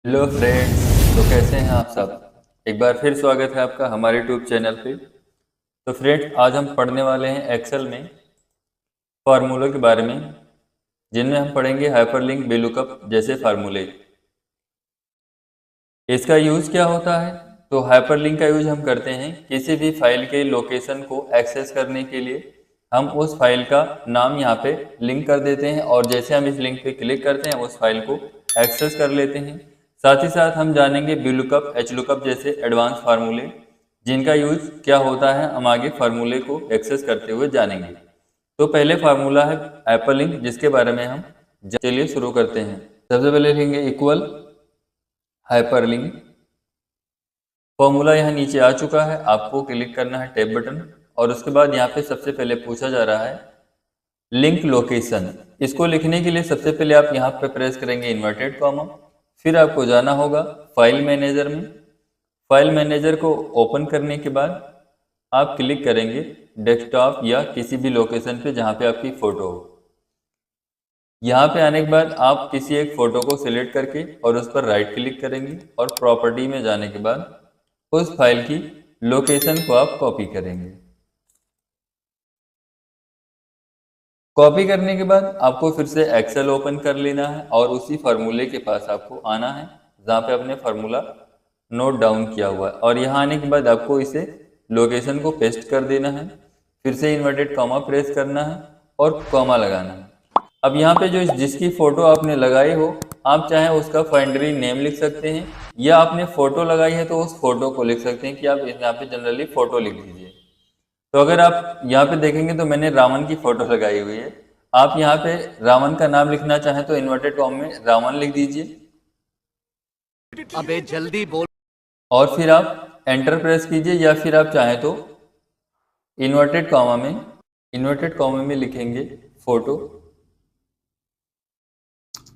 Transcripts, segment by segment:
Hello friends. तो कैसे हैं आप सब। एक बार फिर स्वागत है आपका हमारे यूट्यूब चैनल पे। तो फ्रेंड्स, आज हम पढ़ने वाले हैं एक्सेल में फार्मूलों के बारे में, जिनमें हम पढ़ेंगे हाइपरलिंक, वीलुकअप जैसे फार्मूले। इसका यूज़ क्या होता है? तो हाइपरलिंक का यूज हम करते हैं किसी भी फाइल के लोकेशन को एक्सेस करने के लिए। हम उस फाइल का नाम यहाँ पे लिंक कर देते हैं और जैसे हम इस लिंक पे क्लिक करते हैं उस फाइल को एक्सेस कर लेते हैं। साथ ही साथ हम जानेंगे वीलुकअप, एचलुकअप जैसे एडवांस फार्मूले, जिनका यूज क्या होता है हम आगे फार्मूले को एक्सेस करते हुए जानेंगे। तो पहले फार्मूला है हाइपरलिंक, जिसके बारे में हम चलिए शुरू करते हैं। सबसे पहले लिखेंगे इक्वल हाइपरलिंक। फॉर्मूला यहाँ नीचे आ चुका है, आपको क्लिक करना है टैब बटन और उसके बाद यहाँ पे सबसे पहले पूछा जा रहा है लिंक लोकेशन। इसको लिखने के लिए सबसे पहले आप यहाँ पे प्रेस करेंगे इन्वर्टेड कॉमा, फिर आपको जाना होगा फाइल मैनेजर में। फाइल मैनेजर को ओपन करने के बाद आप क्लिक करेंगे डेस्कटॉप या किसी भी लोकेशन पे जहाँ पे आपकी फ़ोटो हो। यहाँ पे आने के बाद आप किसी एक फ़ोटो को सिलेक्ट करके और उस पर राइट क्लिक करेंगे और प्रॉपर्टी में जाने के बाद उस फाइल की लोकेशन को आप कॉपी करेंगे। कॉपी करने के बाद आपको फिर से एक्सेल ओपन कर लेना है और उसी फार्मूले के पास आपको आना है जहाँ पे आपने फार्मूला नोट डाउन किया हुआ है, और यहाँ आने के बाद आपको इसे लोकेशन को पेस्ट कर देना है। फिर से इन्वर्टेड कॉमा प्रेस करना है और कॉमा लगाना है। अब यहाँ पे जो जिसकी फ़ोटो आपने लगाई हो, आप चाहें उसका फाइंडरी नेम लिख सकते हैं, या आपने फ़ोटो लगाई है तो उस फोटो को लिख सकते हैं कि आप यहाँ पे जनरली फ़ोटो लिख दीजिए। तो अगर आप यहाँ पे देखेंगे तो मैंने रावण की फ़ोटो लगाई हुई है। आप यहाँ पे रावण का नाम लिखना चाहें तो इन्वर्टेड कॉमा में रावण लिख दीजिए अबे जल्दी बोल। और फिर आप एंटर प्रेस कीजिए, या फिर आप चाहें तो इन्वर्टेड कॉमा में लिखेंगे फ़ोटो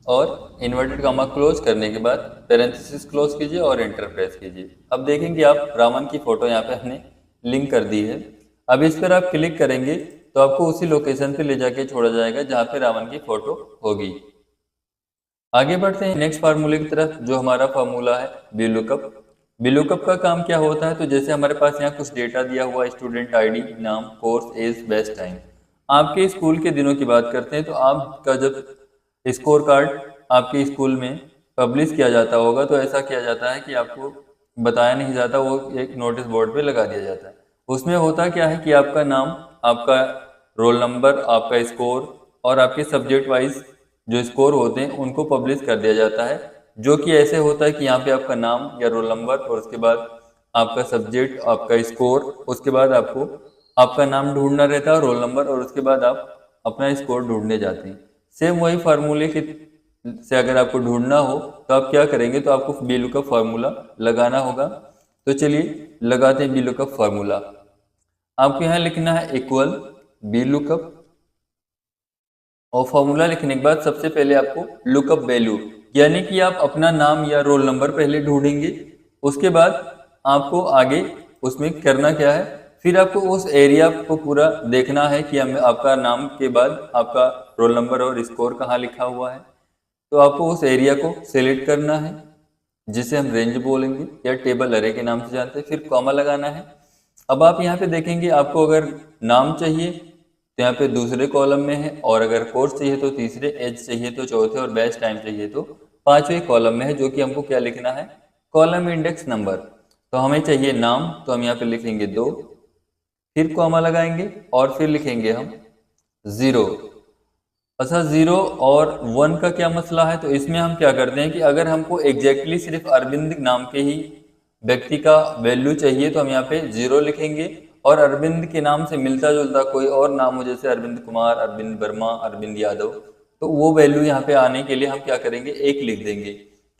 और इन्वर्टेड कॉमा क्लोज करने के बाद पैरेंथेसिस क्लोज कीजिए और एंटर प्रेस कीजिए। अब देखेंगे आप रावण की फ़ोटो यहाँ पे हमने लिंक कर दी है। अब इस पर आप क्लिक करेंगे तो आपको उसी लोकेशन पे ले जाके छोड़ा जाएगा जहाँ पे रावण की फ़ोटो होगी। आगे बढ़ते हैं नेक्स्ट फार्मूले की तरफ, जो हमारा फार्मूला है वीलुकअप। वीलुकअप का काम क्या होता है? तो जैसे हमारे पास यहाँ कुछ डेटा दिया हुआ, स्टूडेंट आईडी, नाम, कोर्स, एज, बेस्ट टाइम। आपके स्कूल के दिनों की बात करते हैं तो आपका जब स्कोर कार्ड आपके स्कूल में पब्लिश किया जाता होगा तो ऐसा किया जाता है कि आपको बताया नहीं जाता, वो एक नोटिस बोर्ड पे लगा दिया जाता है। उसमें होता क्या है कि आपका नाम, आपका रोल नंबर, आपका स्कोर और आपके सब्जेक्ट वाइज जो स्कोर होते हैं उनको पब्लिश कर दिया जाता है। जो कि ऐसे होता है कि यहाँ पे आपका नाम या रोल नंबर और उसके बाद आपका सब्जेक्ट, आपका स्कोर, उसके बाद आपको आपका नाम ढूंढना रहता है, रोल नंबर, और उसके बाद आप अपना स्कोर ढूंढने जाते हैं। सेम वही फार्मूले के से अगर आपको ढूंढना हो तो आप क्या करेंगे, तो आपको वीलुकअप फार्मूला लगाना होगा। तो चलिए लगाते हैं वीलुकअप फार्मूला। आपको यहाँ लिखना है इक्वल वीलुकअप, और फॉर्मूला लिखने के बाद सबसे पहले आपको लुकअप वैल्यू, यानी कि आप अपना नाम या रोल नंबर पहले ढूंढेंगे। उसके बाद आपको आगे उसमें करना क्या है, फिर आपको उस एरिया को पूरा देखना है कि आपका नाम के बाद आपका रोल नंबर और स्कोर कहाँ लिखा हुआ है। तो आपको उस एरिया को सिलेक्ट करना है, जिसे हम रेंज बोलेंगे या टेबल अरे के नाम से जानते हैं, फिर कॉमा लगाना है। अब आप यहाँ पे देखेंगे आपको अगर नाम चाहिए तो यहाँ पे दूसरे कॉलम में है, और अगर कोर्स चाहिए तो तीसरे, एज चाहिए तो चौथे, और बेस्ट टाइम चाहिए तो पांचवें कॉलम में है, जो कि हमको क्या लिखना है, कॉलम इंडेक्स नंबर। तो हमें चाहिए नाम, तो हम यहाँ पे लिखेंगे 2, फिर कॉमा लगाएंगे और फिर लिखेंगे हम 0। अच्छा, 0 और 1 का क्या मसला है? तो इसमें हम क्या करते हैं कि अगर हमको एग्जैक्टली सिर्फ अरविंद नाम के ही व्यक्ति का वैल्यू चाहिए तो हम यहाँ पे 0 लिखेंगे, और अरविंद के नाम से मिलता जुलता कोई और नाम हो, जैसे अरविंद कुमार, अरविंद वर्मा, अरविंद यादव, तो वो वैल्यू यहाँ पे आने के लिए हम क्या करेंगे, 1 लिख देंगे।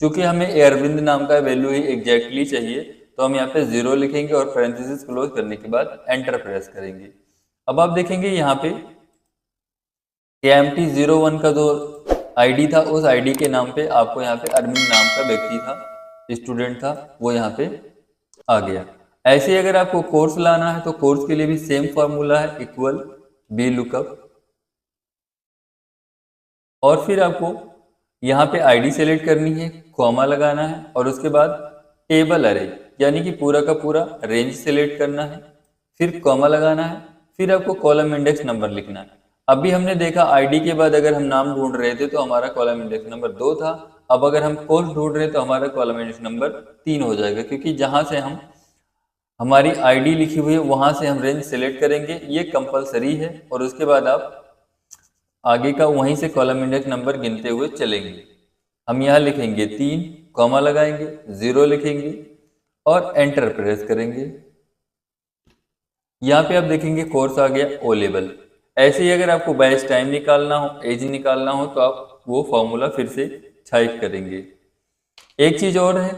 क्योंकि हमें अरविंद नाम का वैल्यू ही एग्जैक्टली चाहिए तो हम यहाँ पे 0 लिखेंगे और पैरेंथेसिस क्लोज करने के बाद एंटर प्रेस करेंगे। अब आप देखेंगे यहाँ पे KMT01 का जो आईडी था, उस आईडी के नाम पे आपको यहाँ पे अरविंद नाम का व्यक्ति था, स्टूडेंट था, वो यहाँ पे आ गया। ऐसे ही अगर आपको कोर्स लाना है तो कोर्स के लिए भी सेम फॉर्मूला है, इक्वल वी लुकअप, और फिर आपको यहाँ पे आईडी सेलेक्ट करनी है, कॉमा लगाना है और उसके बाद टेबल अरे यानी कि पूरा का पूरा रेंज सेलेक्ट करना है, फिर कॉमा लगाना है, फिर आपको कॉलम इंडेक्स नंबर लिखना है। अभी हमने देखा आईडी के बाद अगर हम नाम ढूंढ रहे थे तो हमारा कॉलम इंडेक्स नंबर 2 था। अब अगर हम पोस्ट ढूंढ रहे हैं तो हमारा कॉलम इंडेक्स नंबर 3 हो जाएगा, क्योंकि जहां से हम हमारी आईडी लिखी हुई है वहां से हम रेंज सेलेक्ट करेंगे, ये कंपलसरी है। और उसके बाद आप आगे का वहीं से कॉलम इंडेक्स नंबर गिनते हुए चलेंगे। हम यहाँ लिखेंगे 3, कॉमा लगाएंगे, 0 लिखेंगे और एंटर प्रेस करेंगे। यहाँ पे आप देखेंगे कोर्स आ गया ओ लेवल। ऐसे ही अगर आपको बैच टाइम निकालना हो, एज निकालना हो तो आप वो फॉर्मूला फिर से टाइप करेंगे। एक चीज और है,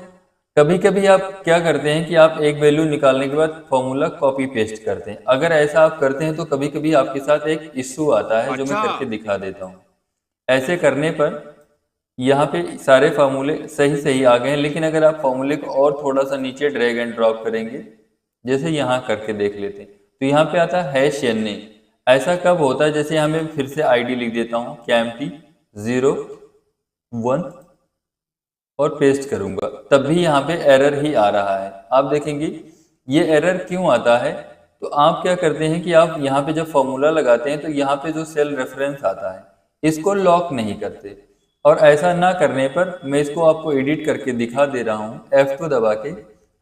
कभी कभी आप क्या करते हैं कि आप एक वैल्यू निकालने के बाद फॉर्मूला कॉपी पेस्ट करते हैं। अगर ऐसा आप करते हैं तो कभी कभी आपके साथ एक इश्यू आता है जो मैं करके दिखा देता हूँ। ऐसे करने पर यहाँ पे सारे फार्मूले सही सही आ गए हैं, लेकिन अगर आप फॉर्मूले को और थोड़ा सा नीचे ड्रैग एंड ड्रॉप करेंगे, जैसे यहाँ करके देख लेते हैं, तो यहाँ पे आता है #NA। ऐसा कब होता है, जैसे यहाँ मैं फिर से आईडी लिख देता हूँ KMT 01 और पेस्ट करूंगा, तब भी यहाँ पे एरर ही आ रहा है। आप देखेंगे ये एरर क्यों आता है, तो आप क्या करते हैं कि आप यहाँ पे जब फॉर्मूला लगाते हैं तो यहाँ पे जो सेल रेफरेंस आता है इसको लॉक नहीं करते। और ऐसा ना करने पर मैं इसको आपको एडिट करके दिखा दे रहा हूँ। F2 दबा के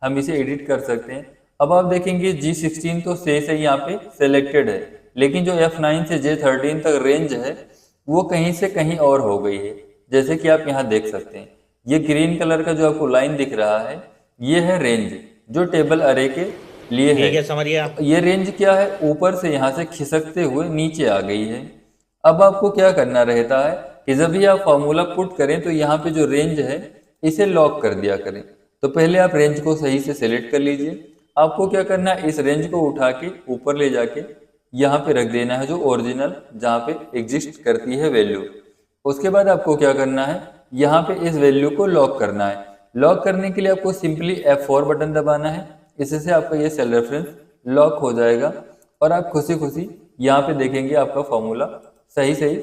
हम इसे एडिट कर सकते हैं। अब आप देखेंगे G16 तो से यहाँ पे सिलेक्टेड है, लेकिन जो F9 से J13 तक रेंज है वो कहीं से कहीं और हो गई है। जैसे कि आप यहाँ देख सकते हैं, ये ग्रीन कलर का जो आपको लाइन दिख रहा है ये है रेंज जो टेबल अरे के लिए है। समझिए तो ये रेंज क्या है, ऊपर से यहाँ से खिसकते हुए नीचे आ गई है। अब आपको क्या करना रहता है कि जब भी आप फॉर्मूला पुट करें तो यहाँ पे जो रेंज है इसे लॉक कर दिया करें। तो पहले आप रेंज को सही से सिलेक्ट कर लीजिए। आपको क्या करना है, इस रेंज को उठा के ऊपर ले जाके यहाँ पे रख देना है जो ओरिजिनल जहाँ पे एग्जिस्ट करती है वैल्यू। उसके बाद आपको क्या करना है, यहाँ पे इस वैल्यू को लॉक करना है। लॉक करने के लिए आपको सिंपली F4 बटन दबाना है। इससे आपका ये सेल रेफरेंस लॉक हो जाएगा और आप खुशी खुशी यहाँ पे देखेंगे आपका फॉर्मूला सही सही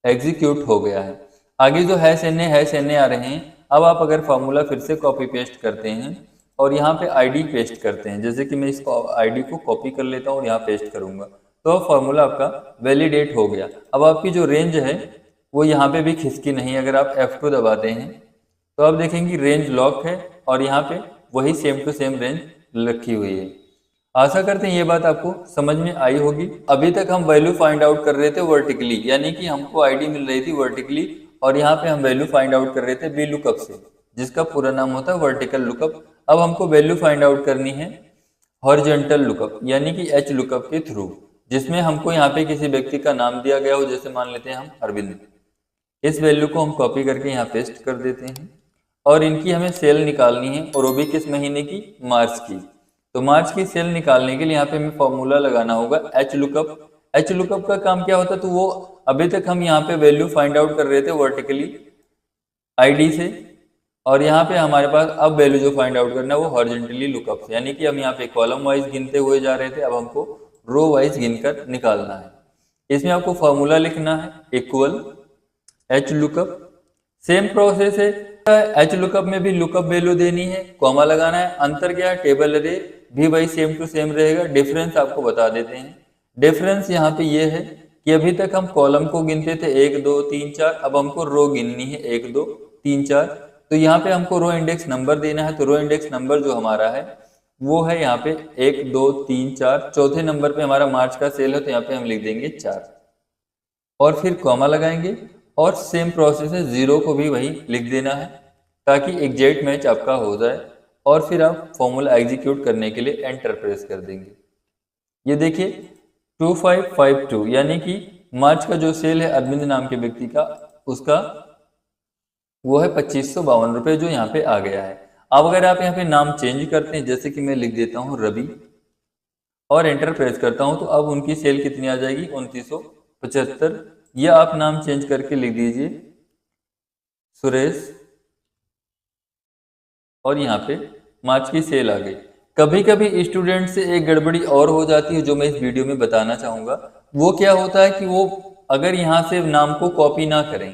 एग्जीक्यूट हो गया है। आगे जो #NA आ रहे हैं, अब आप अगर फॉर्मूला फिर से कॉपी पेस्ट करते हैं और यहाँ पे आईडी पेस्ट करते हैं, जैसे कि मैं इस आईडी को कॉपी कर लेता हूँ और यहाँ पेस्ट करूंगा, तो फॉर्मूला आपका वैलिडेट हो गया। अब आपकी जो रेंज है वो यहाँ पे भी खिसकी नहीं। अगर आप F2 दबाते हैं तो आप देखेंगे रेंज लॉक है और यहाँ पे वही सेम टू सेम रेंज रखी हुई है। आशा करते हैं ये बात आपको समझ में आई होगी। अभी तक हम वैल्यू फाइंड आउट कर रहे थे वर्टिकली, यानी कि हमको आईडी मिल रही थी वर्टिकली और यहाँ पे हम वैल्यू फाइंड आउट कर रहे थे VLOOKUP से, जिसका पूरा नाम होता है वर्टिकल लुकअप। अब हमको वैल्यू फाइंड आउट करनी है हॉरिजॉन्टल लुकअप यानी कि HLOOKUP के थ्रू, जिसमें हमको यहाँ पे किसी व्यक्ति का नाम दिया गया हो, जैसे मान लेते हैं हम अरविंद। इस वैल्यू को हम कॉपी करके यहाँ पेस्ट कर देते हैं और इनकी हमें सेल निकालनी है, और वो भी किस महीने की, मार्च की। तो मार्च की सेल निकालने के लिए यहाँ पे हमें फॉर्मूला लगाना होगा HLOOKUP। HLOOKUP का काम क्या होता है, तो वो अभी तक हम यहाँ पे वैल्यू फाइंड आउट कर रहे थे वर्टिकली आईडी से, और यहाँ पे हमारे पास अब वैल्यू जो फाइंड आउट करना है वो हॉरिजॉन्टली लुकअप से, यानी कि हम यहाँ पे कॉलम वाइज गिनते हुए जा रहे थे, अब हमको रो वाइज गिनकर निकालना है। इसमें आपको फॉर्मूला लिखना है इक्वल HLOOKUP। सेम प्रोसेस है, HLOOKUP में भी लुकअप वैल्यू देनी है, कॉमा लगाना है। अंतर क्या है, टेबल अरे भी वही सेम टू सेम रहेगा। डिफरेंस आपको बता देते हैं। डिफरेंस यहाँ पे ये है कि अभी तक हम कॉलम को गिनते थे 1 2 3 4, अब हमको रो गिननी है 1 2 3 4। तो यहाँ पे हमको रो इंडेक्स नंबर देना है। तो रो इंडेक्स नंबर जो हमारा है वो है यहाँ पे 1 2 3 4। चौथे नंबर पे हमारा मार्च का सेल है, तो यहाँ पे हम लिख देंगे 4 और फिर कॉमा लगाएंगे। और सेम प्रोसेस है, 0 को भी वही लिख देना है ताकि एग्जैक्ट मैच आपका हो जाए, और फिर आप फॉर्मूला एग्जीक्यूट करने के लिए एंटर प्रेस कर देंगे। ये देखिए 2552 यानी कि मार्च का जो सेल है अरविंद नाम के व्यक्ति का, उसका वो है 2552 रुपये जो यहाँ पे आ गया है। अब अगर आप यहाँ पे नाम चेंज करते हैं, जैसे कि मैं लिख देता हूँ रवि और एंटर प्रेस करता हूँ, तो अब उनकी सेल कितनी आ जाएगी, 2975। या आप नाम चेंज करके लिख दीजिए सुरेश, और यहाँ पे मार्च की सेल आ गई। कभी कभी स्टूडेंट से एक गड़बड़ी और हो जाती है जो मैं इस वीडियो में बताना चाहूंगा। वो क्या होता है कि वो अगर यहाँ से नाम को कॉपी ना करें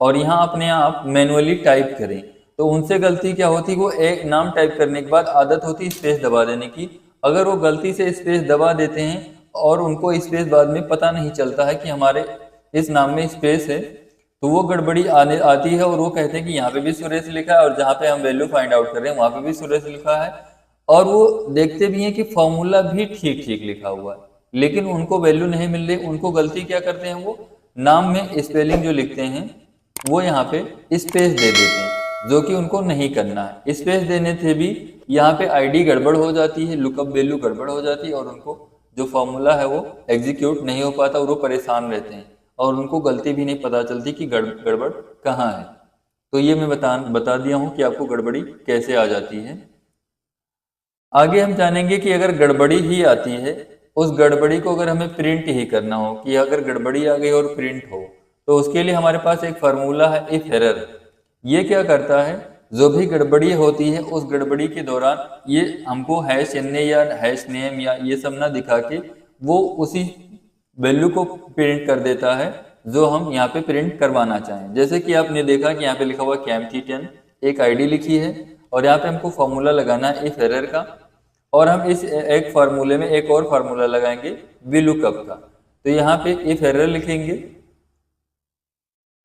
और यहाँ अपने आप मैनुअली टाइप करें, तो उनसे गलती क्या होती है, वो एक नाम टाइप करने के बाद आदत होती है स्पेस दबा देने की। अगर वो गलती से स्पेस दबा देते हैं और उनको स्पेस बाद में पता नहीं चलता है कि हमारे इस नाम में स्पेस है, तो वो गड़बड़ी आने आती है और वो कहते हैं कि यहाँ पे भी सुरेश लिखा है और जहाँ पे हम वैल्यू फाइंड आउट कर रहे हैं वहाँ पे भी सुरेश लिखा है। और वो देखते भी हैं कि फॉर्मूला भी ठीक ठीक लिखा हुआ है, लेकिन उनको वैल्यू नहीं मिल रही। उनको गलती क्या करते हैं, वो नाम में स्पेलिंग जो लिखते हैं वो यहाँ पे स्पेस दे देते हैं, जो कि उनको नहीं करना है। स्पेस देने से भी यहाँ पे आईडी गड़बड़ हो जाती है, लुकअप वैल्यू गड़बड़ हो जाती है और उनको जो फॉर्मूला है वो एग्जीक्यूट नहीं हो पाता और वो परेशान रहते हैं और उनको गलती भी नहीं पता चलती कि गड़बड़ कहाँ है। तो ये मैं बता दिया हूँ कि आपको गड़बड़ी कैसे आ जाती है। आगे हम जानेंगे कि अगर गड़बड़ी ही आती है, उस गड़बड़ी को अगर हमें प्रिंट ही करना हो, कि अगर गड़बड़ी आ गई और प्रिंट हो, तो उसके लिए हमारे पास एक फार्मूला है इफ एरर। ये क्या करता है, जो भी गड़बड़ी होती है उस गड़बड़ी के दौरान ये हमको हैश एन या हैश नेम या ये सब ना दिखा के वो उसी वैल्यू को प्रिंट कर देता है जो हम यहाँ पे प्रिंट करवाना चाहें। जैसे कि आपने देखा कि यहाँ पे लिखा हुआ कैमटी10, एक आईडी लिखी है और यहाँ पे हमको फॉर्मूला लगाना है इफ एरर का, और हम इस एक फार्मूले में एक और फार्मूला लगाएंगे VLOOKUP का। तो यहाँ पे इफ एरर लिखेंगे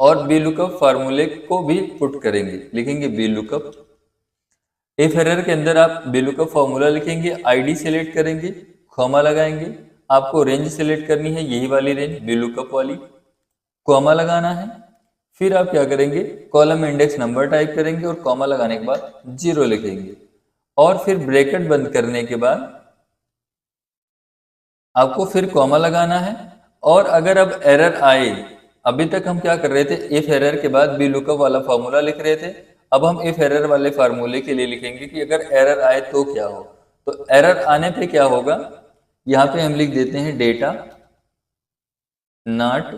और VLOOKUP फार्मूले को भी पुट करेंगे, लिखेंगे VLOOKUP। इफ एरर के अंदर आप VLOOKUP फार्मूला लिखेंगे, आईडी सेलेक्ट करेंगे, कॉमा लगाएंगे, आपको रेंज सेलेक्ट करनी है, यही वाली रेंज VLOOKUP वाली, कॉमा लगाना है। फिर आप क्या करेंगे, कॉलम इंडेक्स नंबर टाइप करेंगे और कॉमा लगाने के बाद 0 लिखेंगे और फिर ब्रैकेट बंद करने के बाद आपको फिर कॉमा लगाना है। और अगर अब एरर आए, अभी तक हम क्या कर रहे थे, इफ एरर के बाद VLOOKUP वाला फार्मूला लिख रहे थे, अब हम इफ एरर वाले फार्मूले के लिए लिखेंगे कि अगर एरर आए तो क्या हो। तो एरर आने पे क्या होगा, यहाँ पे हम लिख देते हैं डेटा नॉट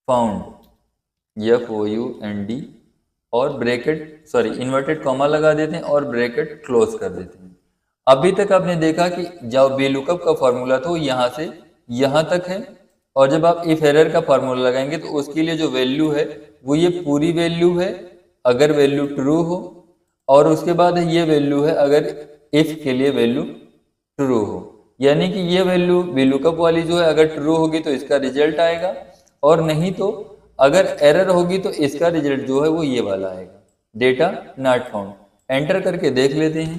फाउंड, FOUND, और ब्रैकेट इन्वर्टेड कॉमा लगा देते हैं और ब्रैकेट क्लोज कर देते हैं। अभी तक आपने देखा कि जो VLOOKUP का फॉर्मूला था वो यहाँ से यहाँ तक है, और जब आप इफ एरर का फॉर्मूला लगाएंगे तो उसके लिए जो वैल्यू है वो ये पूरी वैल्यू है अगर वैल्यू ट्रू हो, और उसके बाद ये वैल्यू है अगर इफ के लिए वैल्यू ट्रू हो। यानी कि ये वैल्यू VLOOKUP वाली जो है अगर ट्रू होगी तो इसका रिजल्ट आएगा, और नहीं तो अगर एरर होगी तो इसका रिजल्ट जो है वो ये वाला आएगा, डेटा नॉट फाउंड। एंटर करके देख लेते हैं,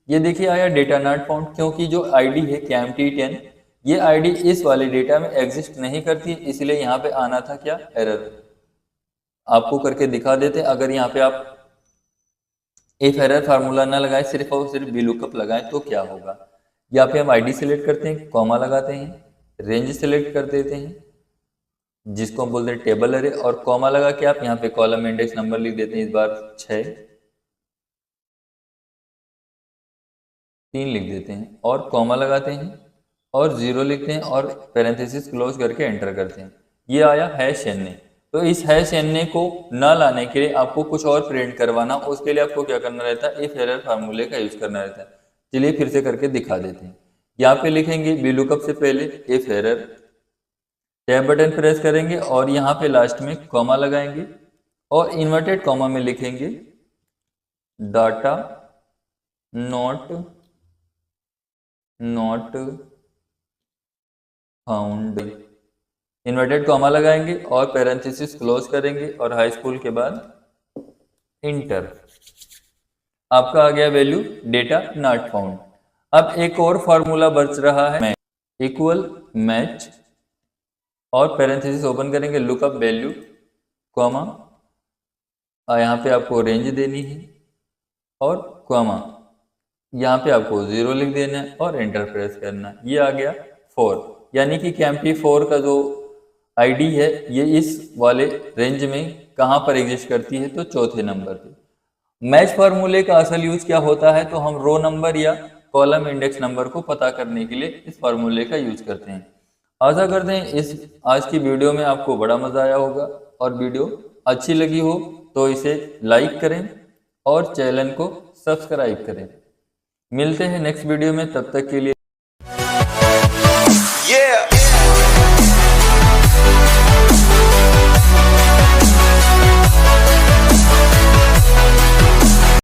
ये देखिए आया डेटा नॉट फाउंड, क्योंकि जो आईडी है कैमटी10 ये आईडी इस वाले डेटा में एग्जिस्ट नहीं करती, इसलिए यहाँ पे आना था क्या, एरर। आपको करके दिखा देते हैं, अगर यहाँ पे आप इफ एरर फार्मूला ना लगाए, सिर्फ और सिर्फ VLOOKUP लगाएं तो क्या होगा। यहाँ पे हम आईडी सेलेक्ट करते हैं, कॉमा लगाते हैं, रेंज सेलेक्ट कर देते हैं जिसको हम बोलते हैं टेबल अरे, और कॉमा लगा के आप यहाँ पे कॉलम इंडेक्स नंबर लिख देते हैं, इस बार 6 3 लिख देते हैं और कॉमा लगाते हैं और 0 लिखते हैं और पैरेंथेसिस क्लोज करके एंटर करते हैं। ये आया हैश एन ए। तो इस हैश एन ए को ना लाने के लिए आपको कुछ और प्रिंट करवाना, उसके लिए आपको क्या करना रहता है, इफ एरर फार्मूले का यूज करना रहता है। चलिए फिर से करके दिखा देते हैं। यहाँ पे लिखेंगे VLOOKUP से पहले if error, tab button press करेंगे और यहाँ पे लास्ट में कॉमा लगाएंगे और इन्वर्टेड कॉमा में लिखेंगे data not found, inverted comma लगाएंगे और पैरेंथेसिस क्लोज करेंगे और हाई स्कूल के बाद इंटर। आपका आ गया वैल्यू डेटा नॉट फाउंड। अब एक और फॉर्मूला बच रहा है, इक्वल मैच, और पैरेंथेसिस ओपन करेंगे, लुकअप वैल्यू कॉमा, यहाँ पे आपको रेंज देनी है और कॉमा, यहाँ पे आपको 0 लिख देना है और एंटर प्रेस करना है। ये आ गया 4, यानी कि कैमटी4 का जो आईडी है ये इस वाले रेंज में कहाँ पर एग्जिस्ट करती है, तो चौथे नंबर पे। मैच फार्मूले का असल यूज क्या होता है, तो हम रो नंबर या कॉलम इंडेक्स नंबर को पता करने के लिए इस फार्मूले का यूज करते हैं। आशा करते हैं इस आज की वीडियो में आपको बड़ा मजा आया होगा, और वीडियो अच्छी लगी हो तो इसे लाइक करें और चैनल को सब्सक्राइब करें। मिलते हैं नेक्स्ट वीडियो में, तब तक के लिए